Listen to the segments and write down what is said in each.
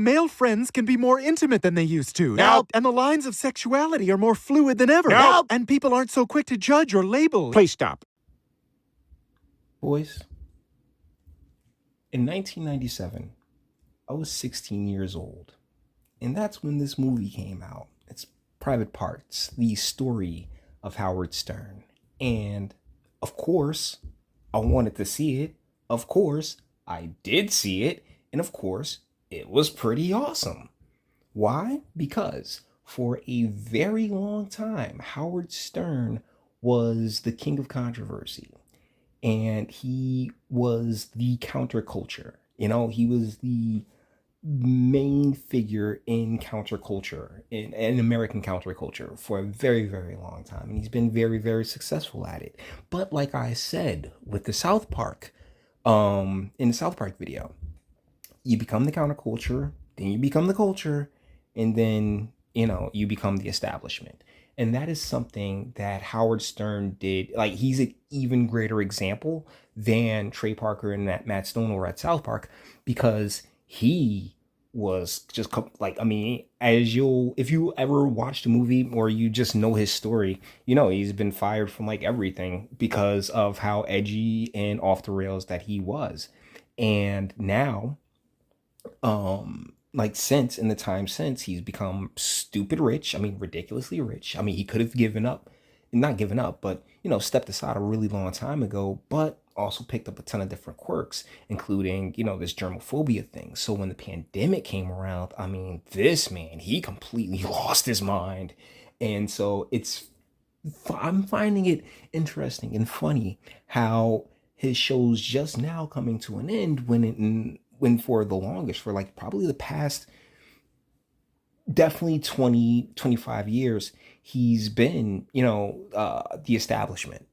male friends can be more intimate than they used to. Nope. And the lines of sexuality are more fluid than ever. Nope. And people aren't so quick to judge or label. Please stop. Boys, in 1997, I was 16 years old, and that's when this movie came out. It's Private Parts, the story of Howard Stern. And, of course, I wanted to see it. Of course, I did see it. And, of course, it was pretty awesome. Why? Because for a very long time, Howard Stern was the king of controversy. And he was the counterculture. You know, he was the main figure in counterculture, in American counterculture for a very, very long time. And he's been very, very successful at it. But like I said, with the South Park, in the South Park video, you become the counterculture, then you become the culture, and then, you know, you become the establishment. And that is something that Howard Stern did. Like, he's an even greater example than Trey Parker and Matt Stone were at South Park, because he was just like, I mean, if you ever watched a movie or you just know his story, you know, he's been fired from like everything because of how edgy and off the rails that he was. And now, like since in the time since, he's become stupid rich. I mean, ridiculously rich. I mean, he could have not given up, but, you know, stepped aside a really long time ago, but also picked up a ton of different quirks, including, you know, this germophobia thing. So when the pandemic came around, I mean, this man, he completely lost his mind. And so I'm finding it interesting and funny how his show's just now coming to an end when for the longest, for like probably the past definitely 20, 25 years, he's been, you know, the establishment.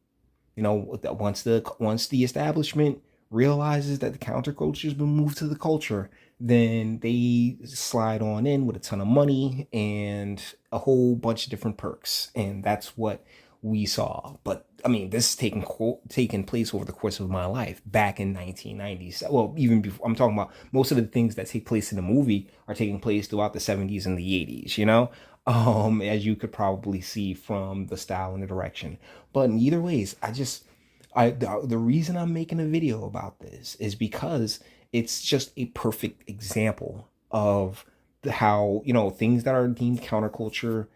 You know, once the establishment realizes that the counterculture's been moved to the culture, then they slide on in with a ton of money and a whole bunch of different perks. And that's what we saw. But I mean, this is taking place over the course of my life back in 1990s. Well, even before, I'm talking about most of the things that take place in the movie are taking place throughout the 70s and the 80s, you know, as you could probably see from the style and the direction. But in either ways, the reason I'm making a video about this is because it's just a perfect example of how, you know, things that are deemed counterculture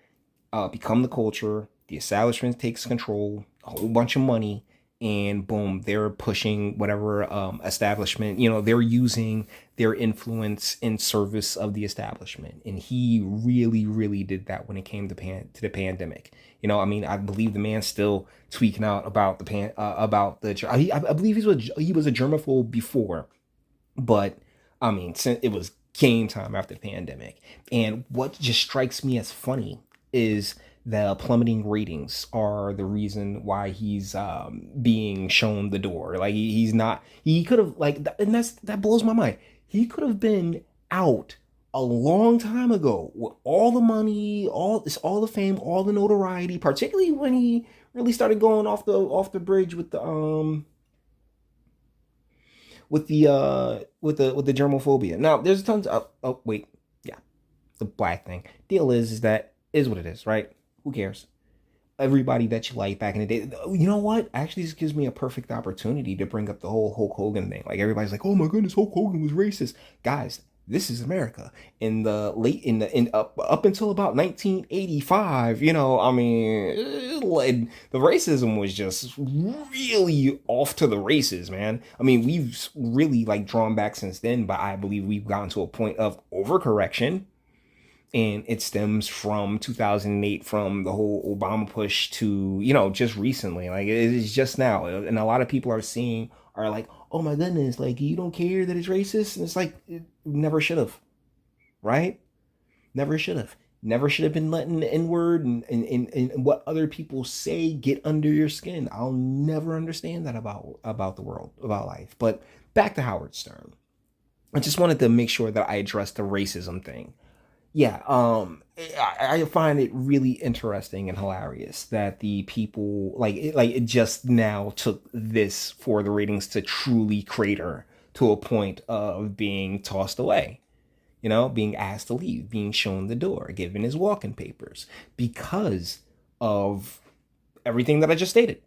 become the culture. The establishment takes control, a whole bunch of money, and boom, they're pushing whatever establishment, you know, they're using their influence in service of the establishment. And he really, really did that when it came to the pandemic. You know, I mean, I believe the man's still tweaking out about I believe he was a germaphobe before, but I mean, since it was game time after the pandemic. And what just strikes me as funny is the plummeting ratings are the reason why he's being shown the door. Like he could have, like, and that blows my mind. He could have been out a long time ago with all the money, all the fame, all the notoriety, particularly when he really started going off the bridge with the germophobia. Now there's tons of the black thing. Deal is that is what it is, right? Who cares? Everybody that you like back in the day. You know what? Actually, this gives me a perfect opportunity to bring up the whole Hulk Hogan thing. Like, everybody's like, "Oh my goodness, Hulk Hogan was racist." Guys, this is America. Up until about 1985, you know, I mean, the racism was just really off to the races, man. I mean, we've really like drawn back since then, but I believe we've gotten to a point of overcorrection. And it stems from 2008, from the whole Obama push to, you know, just recently. Like, it's just now. And a lot of people are like, "Oh my goodness, like, you don't care that it's racist?" And it's like, it never should have, right? Never should have. Never should have been letting the N-word and what other people say get under your skin. I'll never understand that about the world, about life. But back to Howard Stern. I just wanted to make sure that I addressed the racism thing. Yeah, I find it really interesting and hilarious that the people it just now took this for the ratings to truly crater to a point of being tossed away. being asked to leave, being shown the door, given his walking papers because of everything that I just stated.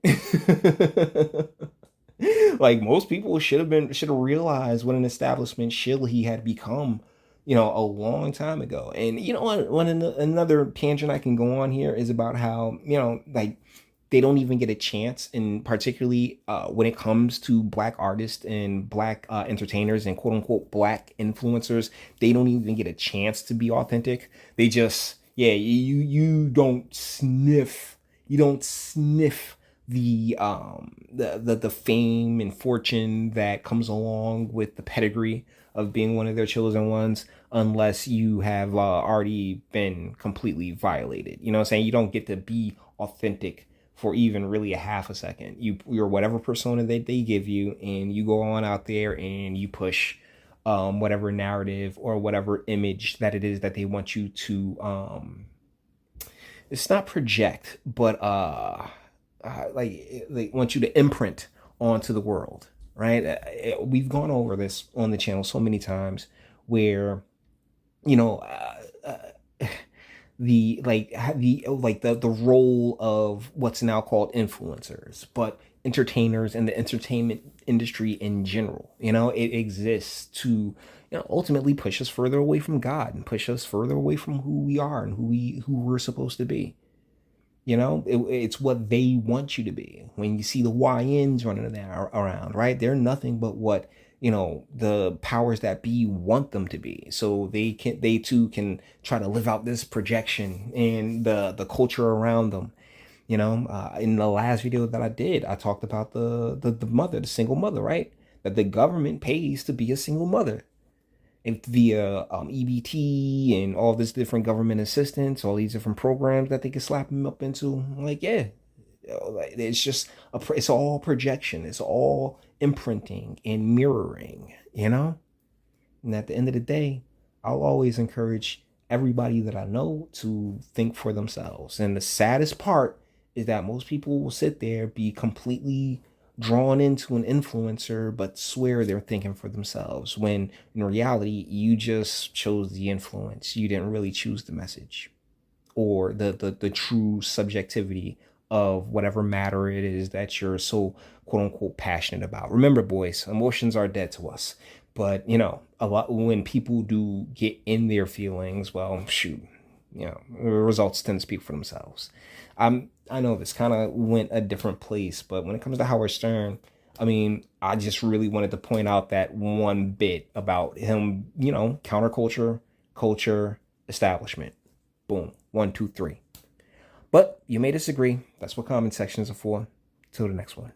Like most people should have realized what an establishment shill he had become, a long time ago. And another tangent I can go on here is about how, like they don't even get a chance, and particularly when it comes to black artists and black entertainers and quote unquote black influencers, they don't even get a chance to be authentic. They just, yeah, you don't sniff, the fame and fortune that comes along with the pedigree of being one of their chosen ones, unless you have already been completely violated. You know what I'm saying? You don't get to be authentic for even really a half a second. You're whatever persona they give you, and you go on out there and you push whatever narrative or whatever image that it is that they want you to it's not project, but like want you to imprint onto the world, right? We've gone over this on the channel so many times, where you know the role of what's now called influencers, but entertainers and the entertainment industry in general. It exists to ultimately push us further away from God and push us further away from who we are and who we're supposed to be. It's what they want you to be. When you see the YNs running around, right? They're nothing but what the powers that be want them to be, so they too can try to live out this projection and the culture around them. In the last video that I did, I talked about the single mother, right? That the government pays to be a single mother, and via EBT and all this different government assistance, all these different programs that they can slap them up into. Like, yeah, it's just it's all projection, it's all imprinting and mirroring. And at the end of the day, I'll always encourage everybody that I know to think for themselves. And the saddest part is that most people will sit there, be completely drawn into an influencer, but swear they're thinking for themselves, when in reality you just chose the influence. You didn't really choose the message or the true subjectivity of whatever matter it is that you're so quote unquote passionate about. Remember, boys, emotions are dead to us. But a lot, when people do get in their feelings, well, shoot, the results tend to speak for themselves. I know this kind of went a different place, but when it comes to Howard Stern, I just really wanted to point out that one bit about him, counterculture, culture, establishment. Boom. 1, 2, 3. But you may disagree. That's what comment sections are for. Till the next one.